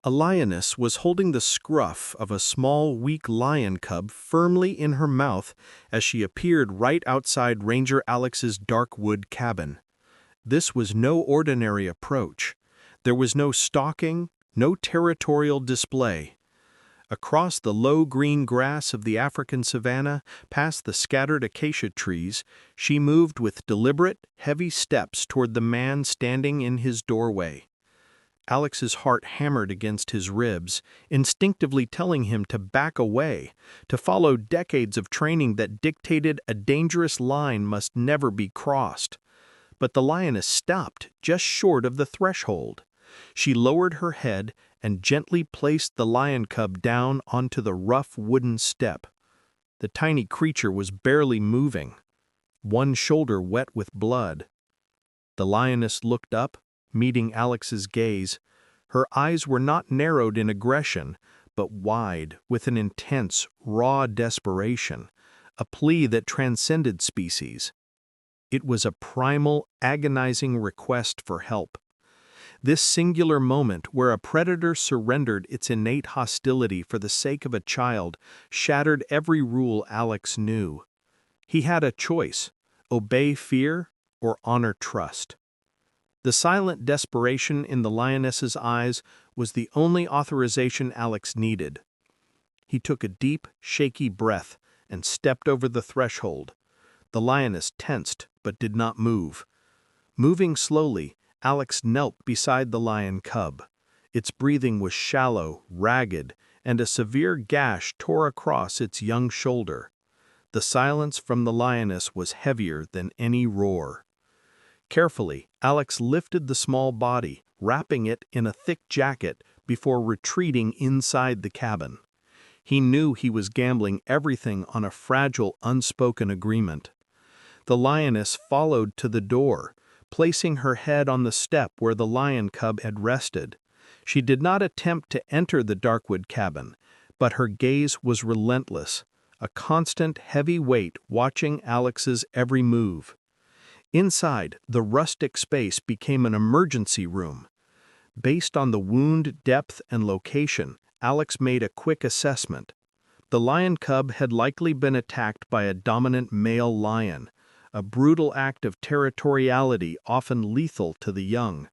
A lioness was holding the scruff of a small, weak lion cub firmly in her mouth as she appeared right outside Ranger Alex's dark wood cabin. This was no ordinary approach. There was no stalking, no territorial display. Across the low green grass of the African savanna, past the scattered acacia trees, she moved with deliberate, heavy steps toward the man standing in his doorway. Alex's heart hammered against his ribs, instinctively telling him to back away, to follow decades of training that dictated a dangerous line must never be crossed. But the lioness stopped just short of the threshold. She lowered her head and gently placed the lion cub down onto the rough wooden step. The tiny creature was barely moving, one shoulder wet with blood. The lioness looked up, meeting Alex's gaze. Her eyes were not narrowed in aggression, but wide with an intense, raw desperation, a plea that transcended species. It was a primal, agonizing request for help. This singular moment where a predator surrendered its innate hostility for the sake of a child shattered every rule Alex knew. He had a choice: obey fear or honor trust. The silent desperation in the lioness's eyes was the only authorization Alex needed. He took a deep, shaky breath and stepped over the threshold. The lioness tensed but did not move. Moving slowly, Alex knelt beside the lion cub. Its breathing was shallow, ragged, and a severe gash tore across its young shoulder. The silence from the lioness was heavier than any roar. Carefully, Alex lifted the small body, wrapping it in a thick jacket before retreating inside the cabin. He knew he was gambling everything on a fragile, unspoken agreement. The lioness followed to the door, placing her head on the step where the lion cub had rested. She did not attempt to enter the darkwood cabin, but her gaze was relentless, a constant, heavy weight watching Alex's every move. Inside, the rustic space became an emergency room. Based on the wound depth and location, Alex made a quick assessment. The lion cub had likely been attacked by a dominant male lion, a brutal act of territoriality often lethal to the young.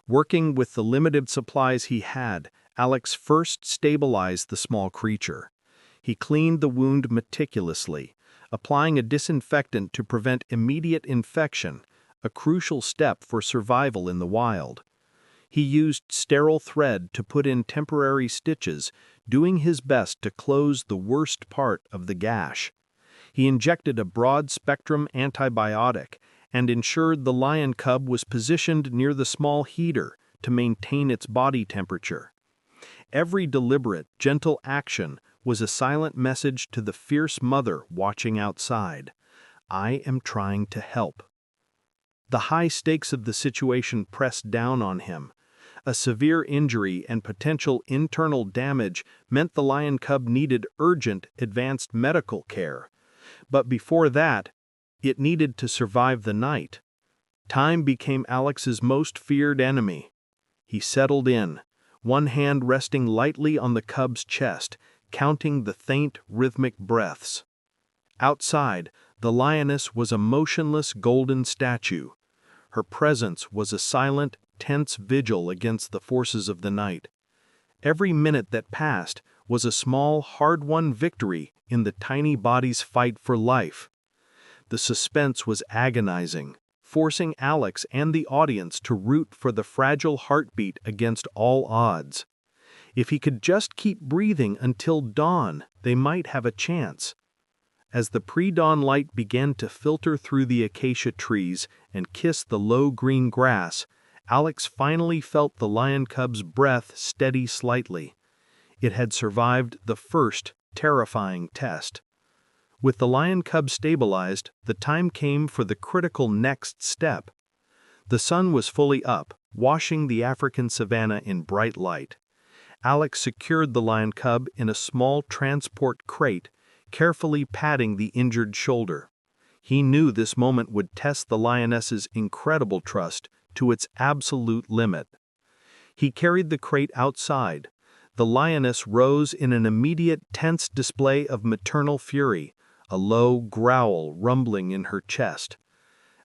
Working with the limited supplies he had, Alex first stabilized the small creature. He cleaned the wound meticulously, applying a disinfectant to prevent immediate infection, a crucial step for survival in the wild. He used sterile thread to put in temporary stitches, doing his best to close the worst part of the gash. He injected a broad-spectrum antibiotic and ensured the lion cub was positioned near the small heater to maintain its body temperature. Every deliberate, gentle action was a silent message to the fierce mother watching outside. I am trying to help. The high stakes of the situation pressed down on him. A severe injury and potential internal damage meant the lion cub needed urgent, advanced medical care. But before that, it needed to survive the night. Time became Alex's most feared enemy. He settled in, one hand resting lightly on the cub's chest, counting the faint, rhythmic breaths. Outside, the lioness was a motionless golden statue. Her presence was a silent, tense vigil against the forces of the night. Every minute that passed was a small, hard-won victory in the tiny body's fight for life. The suspense was agonizing, forcing Alex and the audience to root for the fragile heartbeat against all odds. If he could just keep breathing until dawn, they might have a chance. As the pre-dawn light began to filter through the acacia trees and kiss the low green grass, Alex finally felt the lion cub's breath steady slightly. It had survived the first, terrifying test. With the lion cub stabilized, the time came for the critical next step. The sun was fully up, washing the African savanna in bright light. Alex secured the lion cub in a small transport crate, carefully patting the injured shoulder. He knew this moment would test the lioness's incredible trust to its absolute limit. He carried the crate outside. The lioness rose in an immediate, tense display of maternal fury, a low growl rumbling in her chest.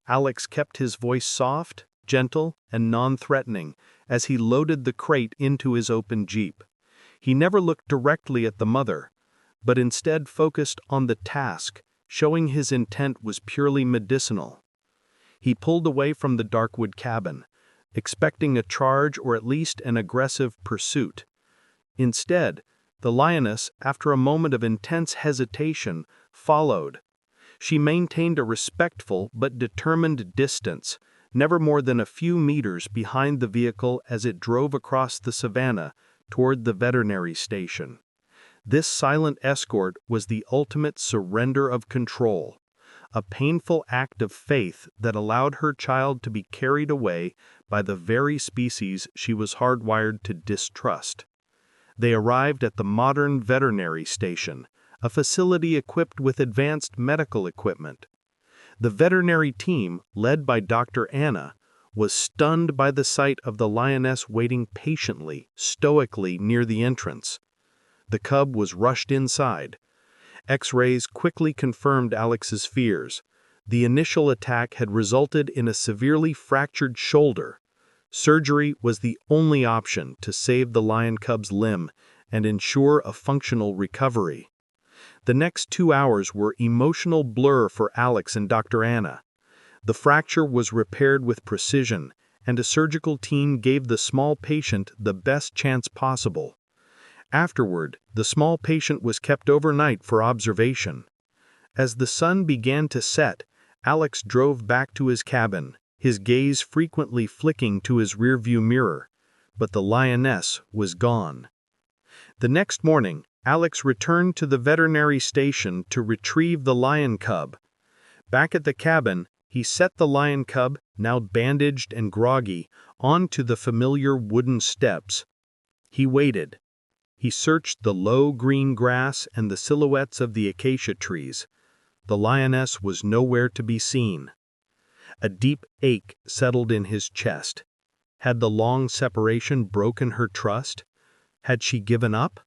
Alex kept his voice soft, gentle, and non-threatening as he loaded the crate into his open Jeep. He never looked directly at the mother, but instead focused on the task, showing his intent was purely medicinal. He pulled away from the darkwood cabin, expecting a charge or at least an aggressive pursuit. Instead, the lioness, after a moment of intense hesitation, followed. She maintained a respectful but determined distance, never more than a few meters behind the vehicle as it drove across the savannah toward the veterinary station. This silent escort was the ultimate surrender of control, a painful act of faith that allowed her child to be carried away by the very species she was hardwired to distrust. They arrived at the modern veterinary station, a facility equipped with advanced medical equipment. The veterinary team, led by Dr. Anna, was stunned by the sight of the lioness waiting patiently, stoically near the entrance. The cub was rushed inside. X-rays quickly confirmed Alex's fears. The initial attack had resulted in a severely fractured shoulder. Surgery was the only option to save the lion cub's limb and ensure a functional recovery. The next 2 hours were emotional blur for Alex and Dr. Anna. The fracture was repaired with precision, and a surgical team gave the small patient the best chance possible. Afterward, the small patient was kept overnight for observation. As the sun began to set, Alex drove back to his cabin, his gaze frequently flicking to his rearview mirror, but the lioness was gone. The next morning, Alex returned to the veterinary station to retrieve the lion cub. Back at the cabin, he set the lion cub, now bandaged and groggy, onto the familiar wooden steps. He waited. He searched the low green grass and the silhouettes of the acacia trees. The lioness was nowhere to be seen. A deep ache settled in his chest. Had the long separation broken her trust? Had she given up?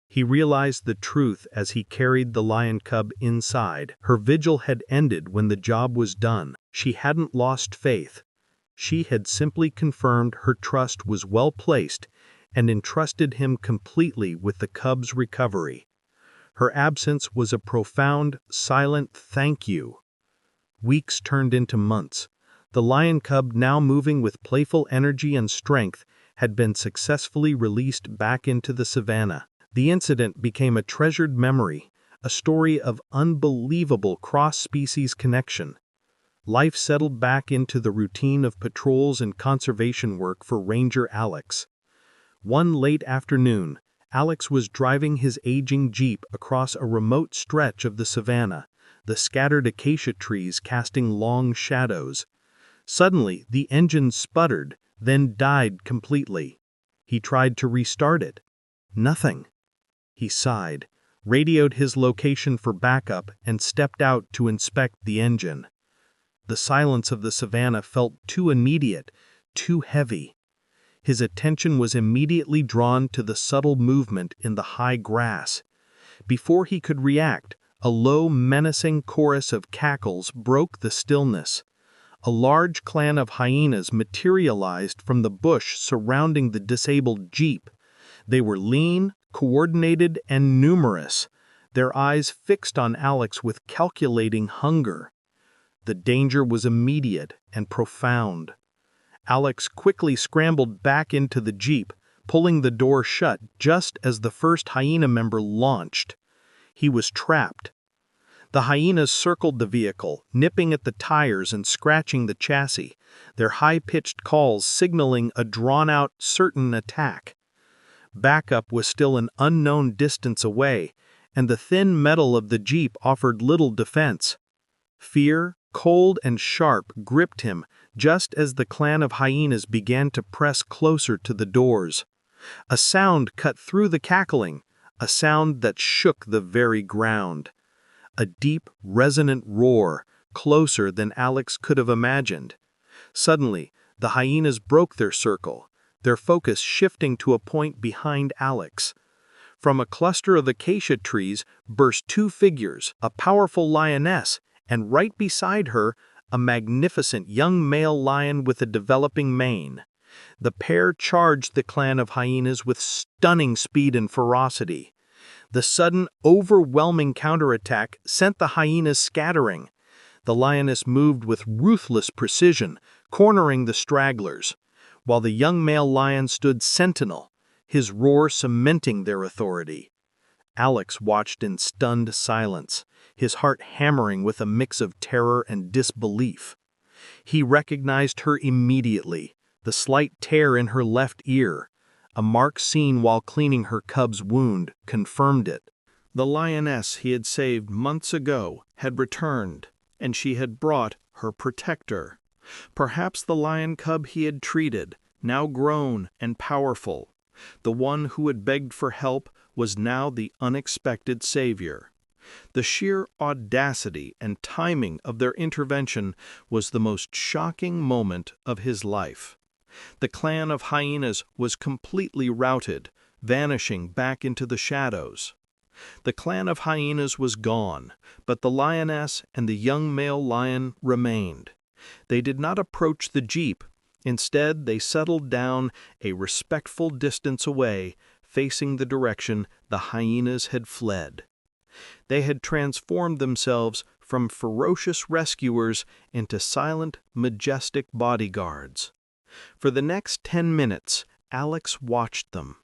He realized the truth as he carried the lion cub inside. Her vigil had ended when the job was done. She hadn't lost faith. She had simply confirmed her trust was well placed and entrusted him completely with the cub's recovery. Her absence was a profound, silent thank you. Weeks turned into months. The lion cub, now moving with playful energy and strength, had been successfully released back into the savannah. The incident became a treasured memory, a story of unbelievable cross-species connection. Life settled back into the routine of patrols and conservation work for Ranger Alex. One late afternoon, Alex was driving his aging Jeep across a remote stretch of the savannah, the scattered acacia trees casting long shadows. Suddenly, the engine sputtered, then died completely. He tried to restart it. Nothing. He sighed, radioed his location for backup, and stepped out to inspect the engine. The silence of the savannah felt too immediate, too heavy. His attention was immediately drawn to the subtle movement in the high grass. Before he could react, a low, menacing chorus of cackles broke the stillness. A large clan of hyenas materialized from the bush surrounding the disabled Jeep. They were lean, coordinated, and numerous, their eyes fixed on Alex with calculating hunger. The danger was immediate and profound. Alex quickly scrambled back into the Jeep, pulling the door shut just as the first hyena member launched. He was trapped. The hyenas circled the vehicle, nipping at the tires and scratching the chassis, their high-pitched calls signaling a drawn-out, certain attack. Backup was still an unknown distance away, and the thin metal of the Jeep offered little defense. Fear, cold and sharp, gripped him just as the clan of hyenas began to press closer to the doors. A sound cut through the cackling, a sound that shook the very ground. A deep, resonant roar, closer than Alex could have imagined. Suddenly, the hyenas broke their circle. their focus shifting to a point behind Alex. From a cluster of acacia trees burst two figures, a powerful lioness, and right beside her, a magnificent young male lion with a developing mane. The pair charged the clan of hyenas with stunning speed and ferocity. The sudden, overwhelming counterattack sent the hyenas scattering. The lioness moved with ruthless precision, cornering the stragglers, while the young male lion stood sentinel, his roar cementing their authority. Alex watched in stunned silence, his heart hammering with a mix of terror and disbelief. He recognized her immediately, the slight tear in her left ear. A mark seen while cleaning her cub's wound confirmed it. The lioness he had saved months ago had returned, and she had brought her protector. Perhaps the lion cub he had treated, now grown and powerful. The one who had begged for help was now the unexpected savior. The sheer audacity and timing of their intervention was the most shocking moment of his life. The clan of hyenas was completely routed, vanishing back into the shadows. The clan of hyenas was gone, but the lioness and the young male lion remained. They did not approach the jeep. Instead, they settled down a respectful distance away, facing the direction the hyenas had fled. They had transformed themselves from ferocious rescuers into silent, majestic bodyguards. For the next 10 minutes, Alex watched them.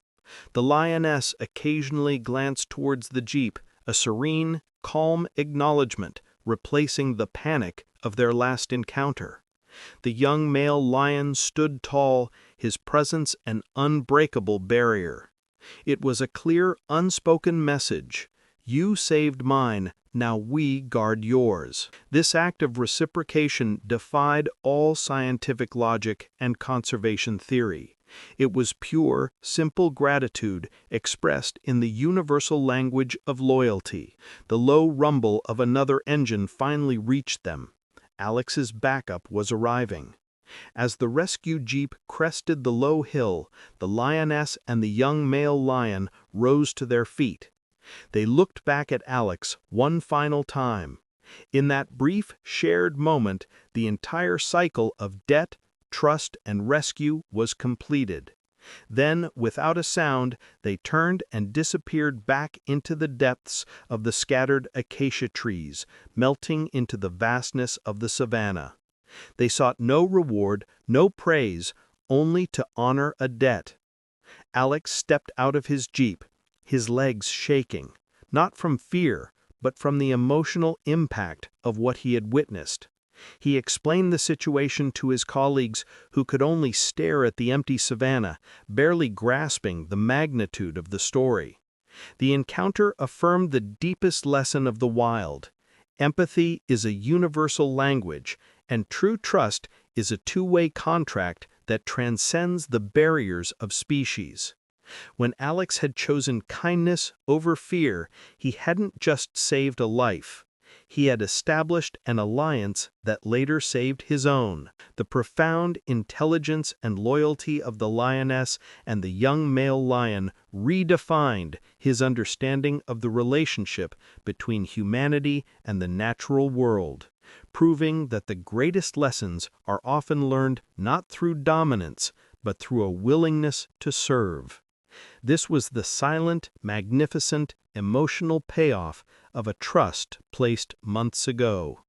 The lioness occasionally glanced towards the jeep, a serene, calm acknowledgement replacing the panic of their last encounter. The young male lion stood tall, his presence an unbreakable barrier. It was a clear, unspoken message. You saved mine, now we guard yours. This act of reciprocation defied all scientific logic and conservation theory. It was pure, simple gratitude expressed in the universal language of loyalty. The low rumble of another engine finally reached them. Alex's backup was arriving. As the rescue jeep crested the low hill, the lioness and the young male lion rose to their feet. They looked back at Alex one final time. In that brief, shared moment, the entire cycle of debt, trust, and rescue was completed. Then, without a sound, they turned and disappeared back into the depths of the scattered acacia trees, melting into the vastness of the savanna. They sought no reward, no praise, only to honor a debt. Alex stepped out of his jeep, his legs shaking, not from fear, but from the emotional impact of what he had witnessed. He explained the situation to his colleagues who could only stare at the empty savanna, barely grasping the magnitude of the story. The encounter affirmed the deepest lesson of the wild. Empathy is a universal language, and true trust is a two-way contract that transcends the barriers of species. When Alex had chosen kindness over fear, he hadn't just saved a life. He had established an alliance that later saved his own. The profound intelligence and loyalty of the lioness and the young male lion redefined his understanding of the relationship between humanity and the natural world, proving that the greatest lessons are often learned not through dominance, but through a willingness to serve. This was the silent, magnificent, emotional payoff of a trust placed months ago.